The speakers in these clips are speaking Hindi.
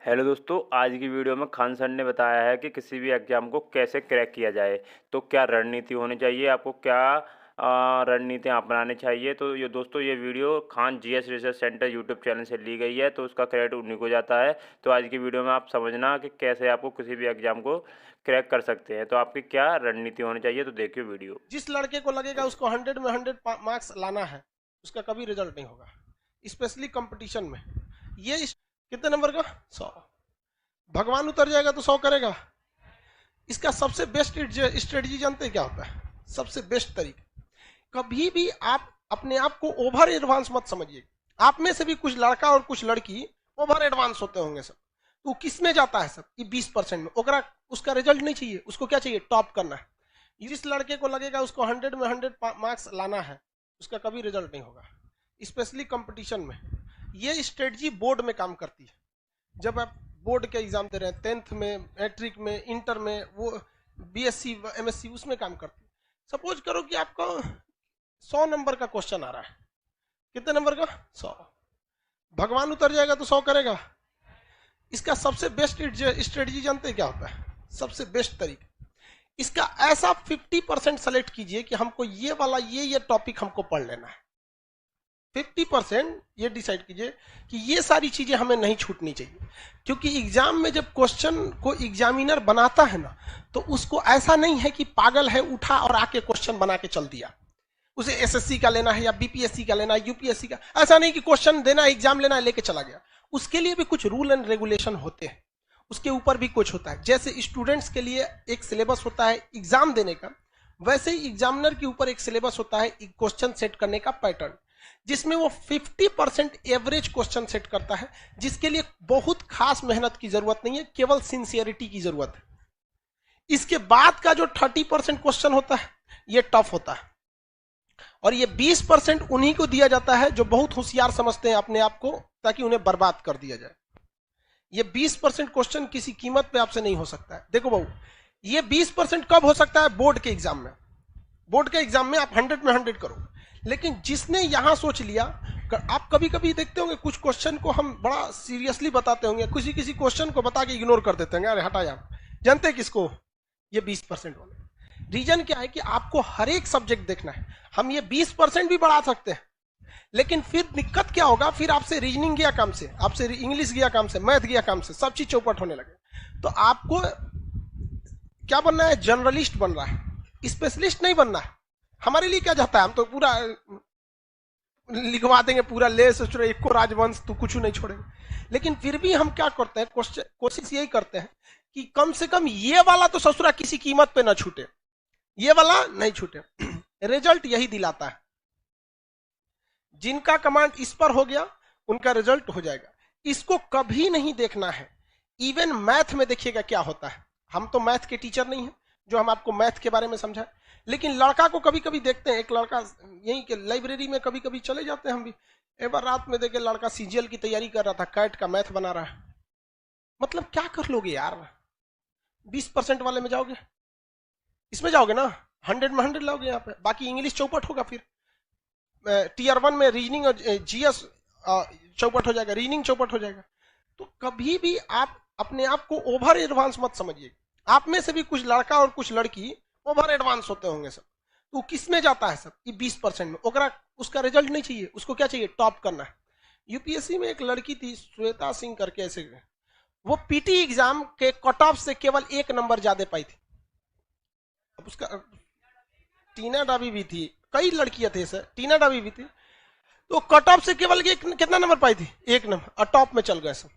हेलो दोस्तों, आज की वीडियो में खान सर ने बताया है कि किसी भी एग्ज़ाम को कैसे क्रैक किया जाए। तो क्या रणनीति होनी चाहिए, आपको क्या रणनीतियाँ अपनानी चाहिए। तो ये दोस्तों, ये video Khan GS research centre YouTube channel से ली गई है, तो उसका क्रेडिट उन्हीं को जाता है। तो आज की वीडियो में आप समझना कि कैसे आपको किसी भी एग्ज़ाम को क्रैक कर सकते हैं। तो आपकी क्या रणनीति होनी चाहिए, तो देखिए वीडियो। जिस लड़के को लगेगा उसको 100 में 100 मार्क्स लाना है, उसका कभी रिजल्ट नहीं होगा, स्पेशली कंपटीशन में। कितने नंबर का? 100। भगवान उतर जाएगा तो 100 करेगा। इसका सबसे बेस्ट स्ट्रेटजी जानते हैं क्या होता है? सबसे बेस्ट तरीका, कभी भी आप अपने आप को ओवर एडवांस मत समझिए। आप में से भी कुछ लड़का और कुछ लड़की ओवर एडवांस होते होंगे सब। तो किस में जाता है सब? ये 20% में। ओकरा उसका रिजल्ट नहीं चाहिए, उसको क्या चाहिए? टॉप करना है। जिस लड़के को लगेगा उसको 100 में 100 मार्क्स लाना है, उसका कभी रिजल्ट नहीं होगा, स्पेशली कंपटीशन में। ये स्ट्रेटजी बोर्ड में काम करती है। जब आप बोर्ड के एग्जाम दे रहे हैं, 10th में, मैट्रिक में, इंटर में, वो बीएससी एमएससी, उसमें काम करती है। सपोज करो कि आपका 100 नंबर का क्वेश्चन आ रहा है। कितने नंबर का? 100। भगवान उतर जाएगा तो 100 करेगा। इसका सबसे बेस्ट स्ट्रेटजी जानते हैं क्या होता है? सबसे बेस्ट तरीका, इसका ऐसा 50% सेलेक्ट कीजिए कि हमको ये वाला ये टॉपिक हमको पढ़ लेना है। 50% ये डिसाइड कीजिए कि ये सारी चीजें हमें नहीं छूटनी चाहिए। क्योंकि एग्जाम में जब क्वेश्चन को एग्जामिनर बनाता है ना, तो उसको ऐसा नहीं है कि पागल है उठा और आके क्वेश्चन बना के चल दिया। उसे एसएससी का लेना है या बीपीएससी का लेना है, यूपीएससी का। ऐसा नहीं कि क्वेश्चन देना है, एग्जाम लेना है, लेके चला गया। उसके लिए भी कुछ रूल एंड रेगुलेशन होते हैं, उसके ऊपर भी कुछ होता है। जैसे स्टूडेंट्स के लिए एक सिलेबस होता है एग्जाम देने का, वैसे ही एग्जामिनर के ऊपर एक सिलेबस होता है क्वेश्चन सेट करने का पैटर्न, जिसमें वो 50% एवरेज क्वेश्चन सेट करता है, जिसके लिए बहुत खास मेहनत की जरूरत नहीं है, केवल सिंसियरिटी की जरूरत है। इसके बाद का जो 30% क्वेश्चन होता है, ये टफ होता है। और ये 20% उन्हीं को दिया जाता है जो बहुत होशियार समझते हैं अपने आप को, ताकि उन्हें बर्बाद कर दिया जाए। ये 20% क्वेश्चन किसी कीमत पे आपसे नहीं हो सकता है। देखो बहू, ये 20% कब हो सकता है? बोर्ड के एग्जाम में। बोर्ड के एग्जाम में आप 100 में 100 करो। लेकिन जिसने यहां सोच लिया, आप कभी कभी देखते होंगे कुछ क्वेश्चन को हम बड़ा सीरियसली बताते होंगे, किसी किसी क्वेश्चन को बता के इग्नोर कर देते हैं, अरे हटा यार। जानते हैं किसको? ये 20% वाले। रीजन क्या है कि आपको हर एक सब्जेक्ट देखना है। हम ये 20% भी बढ़ा सकते हैं, लेकिन फिर दिक्कत क्या होगा? फिर आपसे रीजनिंग गया काम से, आपसे इंग्लिश गया काम से, मैथ गया काम से, सब चीज चौपट होने लगे। तो आपको क्या बनना है? जर्नलिस्ट बन रहा है, स्पेशलिस्ट नहीं बनना है। हमारे लिए क्या जाता है? हम तो पूरा लिखवा देंगे, पूरा ले सोच रहे एको राजवंश तो कुछ नहीं छोड़ेंगे। लेकिन फिर भी हम क्या करते हैं? कोशिश यही करते हैं कि कम से कम ये वाला तो ससुरा किसी कीमत पे ना छूटे, ये वाला नहीं छूटे। रिजल्ट यही दिलाता है। जिनका कमांड इस पर हो गया, उनका रिजल्ट हो जाएगा। इसको कभी नहीं देखना है। इवन मैथ में देखिएगा क्या होता है। हम तो मैथ के टीचर नहीं हैं जो हम आपको मैथ के बारे में समझाएं, लेकिन लड़का को कभी कभी देखते हैं। एक लड़का यहीं के लाइब्रेरी में कभी कभी चले जाते हैं हम भी। एक बार रात में देखे लड़का सीजीएल की तैयारी कर रहा था, कैट का मैथ बना रहा है। मतलब क्या कर लोगे यार? 20% वाले में जाओगे, इसमें जाओगे ना, 100 में 100 लाओगे यहाँ पे। बाकी इंग्लिश चौपट होगा। फिर टीयर 1 में रीजनिंग और जीएस चौपट हो जाएगा, रीजनिंग चौपट हो जाएगा। तो कभी भी आप अपने आप को ओवर एडवांस मत समझिए। आप में से भी कुछ लड़का और कुछ लड़की ओवर एडवांस होते होंगे सब। तो किस में जाता है सब? ये 20% में। ओकरा उसका रिजल्ट नहीं चाहिए, उसको क्या चाहिए? टॉप करना है। यूपीएससी में एक लड़की थी, श्वेता सिंह करके, ऐसे वो पीटी एग्जाम के कट ऑफ से केवल 1 नंबर ज्यादा पाई थी। अब उसका टीना डाबी भी थी, कई लड़कियां थे सर, टीना डाबी भी थी। तो कट ऑफ से केवल कितना नंबर पाई थी? 1 नंबर, और टॉप में चल गए सब।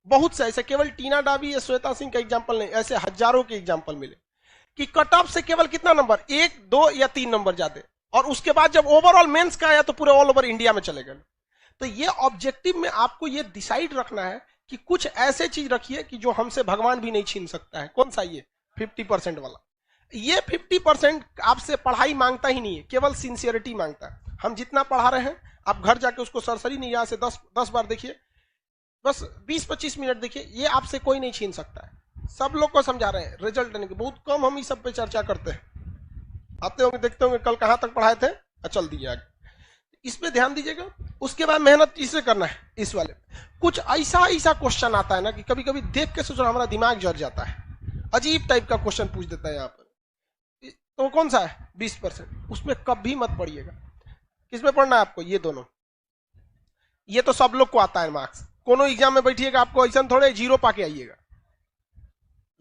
बहुत से ऐसे, केवल टीना डाबी या श्वेता सिंह का एग्जाम्पल नहीं, ऐसे हजारों के एग्जाम्पल मिले कि कट ऑफ से केवल कितना नंबर? 1, 2 या 3 नंबर ज्यादा। और उसके बाद जब ओवरऑल मेंस का आया तो पूरे ऑल ओवर इंडिया में चले गए। तो ये ऑब्जेक्टिव में आपको ये डिसाइड रखना है कि कुछ ऐसे चीज रखिए कि जो हमसे भगवान भी नहीं छीन सकता है। कौन सा? ये 50% वाला। ये 50% आपसे पढ़ाई मांगता ही नहीं है, केवल सिंसियरिटी मांगता है। हम जितना पढ़ा रहे हैं, आप घर जाके उसको सरसरी नहीं, यहां से 10 बार देखिए, बस 20-25 मिनट देखिए, ये आपसे कोई नहीं छीन सकता है। सब लोग को समझा रहे हैं, रिजल्ट देने के बहुत कम हम इस सब पे चर्चा करते हैं। आते होंगे, देखते होंगे कल कहां तक पढ़ाए थे, चल दिए आगे। इस पे ध्यान दीजिएगा। उसके बाद मेहनत इसे करना है, इस वाले कुछ ऐसा क्वेश्चन आता है ना कि कभी कभी देख के सोचना हमारा दिमाग जल जाता है, अजीब टाइप का क्वेश्चन पूछ देता है यहाँ पर। तो कौन सा है 20%, उसमें कभी मत पढ़िएगा। किसमें पढ़ना है आपको, ये दोनों, ये तो सब लोग को आता है मार्क्स। कोनो एग्जाम में बैठिएगा आपको ऐसा थोड़े 0 पाके आइएगा,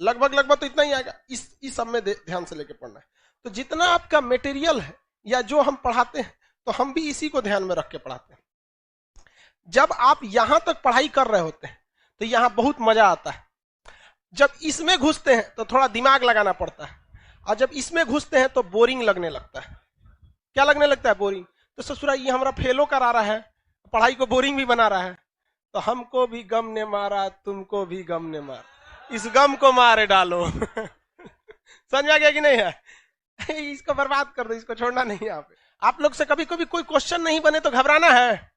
लगभग तो इतना ही आएगा। इस सब में ध्यान से लेके पढ़ना है। तो जितना आपका मटेरियल है या जो हम पढ़ाते हैं, तो हम भी इसी को ध्यान में रख के पढ़ाते हैं। जब आप यहां तक पढ़ाई कर रहे होते हैं तो यहां बहुत मजा आता है। जब इसमें घुसते हैं तो थोड़ा दिमाग लगाना पड़ता है, और जब इसमें घुसते हैं तो बोरिंग लगने लगता है। क्या लगने लगता है, बोरिंग। तो ससुरा ये हमारा फेलो करा रहा है, पढ़ाई को बोरिंग भी बना रहा है। तो हमको भी गम ने मारा, तुमको भी गम ने मारा, इस गम को मारे डालो। समझ में आ गया कि नहीं है? इसको बर्बाद कर दो, इसको छोड़ना नहीं है। आप लोग से कभी कभी कोई क्वेश्चन नहीं बने तो घबराना है।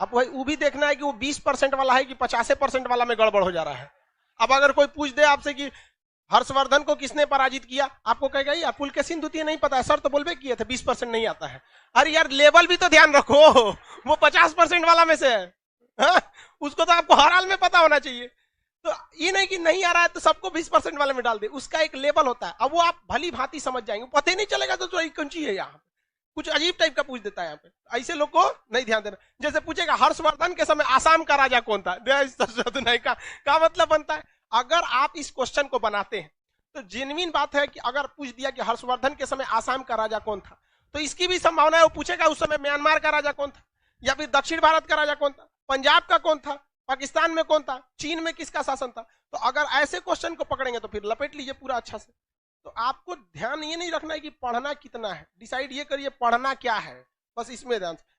अब वो भी देखना है कि वो 20% वाला है कि 50% वाला में गड़बड़ हो जा रहा है। अब अगर कोई पूछ दे आपसे कि हर्षवर्धन को किसने पराजित किया, आपको कहेगा यार पुलकेशिन द्वितीय नहीं पता है सर, तो बोलबे किए थे 20% नहीं आता है। अरे यार लेवल भी तो ध्यान रखो, वो 50% वाला में से है, हाँ? उसको तो आपको हर हाल में पता होना चाहिए। तो ये नहीं कि नहीं आ रहा है तो सबको 20% वाले में डाल दे, उसका एक लेवल होता है। अब वो आप भली भांति समझ जाएंगे, पता ही नहीं चलेगा तो कौन सी है। यहाँ कुछ अजीब टाइप का पूछ देता है यहाँ पे, ऐसे लोग को नहीं ध्यान देना। जैसे पूछेगा हर्षवर्धन के समय आसाम का राजा कौन था, नहीं का मतलब बनता है। अगर आप इस क्वेश्चन को बनाते हैं तो जेन्युइन बात है कि अगर पूछ दिया कि हर्षवर्धन के समय आसाम का राजा कौन था, तो इसकी भी संभावना है वो पूछेगा उस समय म्यांमार का राजा कौन था, या फिर दक्षिण भारत का राजा कौन था, पंजाब का कौन था, पाकिस्तान में कौन था, चीन में किसका शासन था। तो अगर ऐसे क्वेश्चन को पकड़ेंगे तो फिर लपेट लीजिए पूरा अच्छा से। तो आपको ध्यान ये नहीं रखना है कि पढ़ना कितना है, डिसाइड ये करिए पढ़ना क्या है, बस इसमें ध्यान।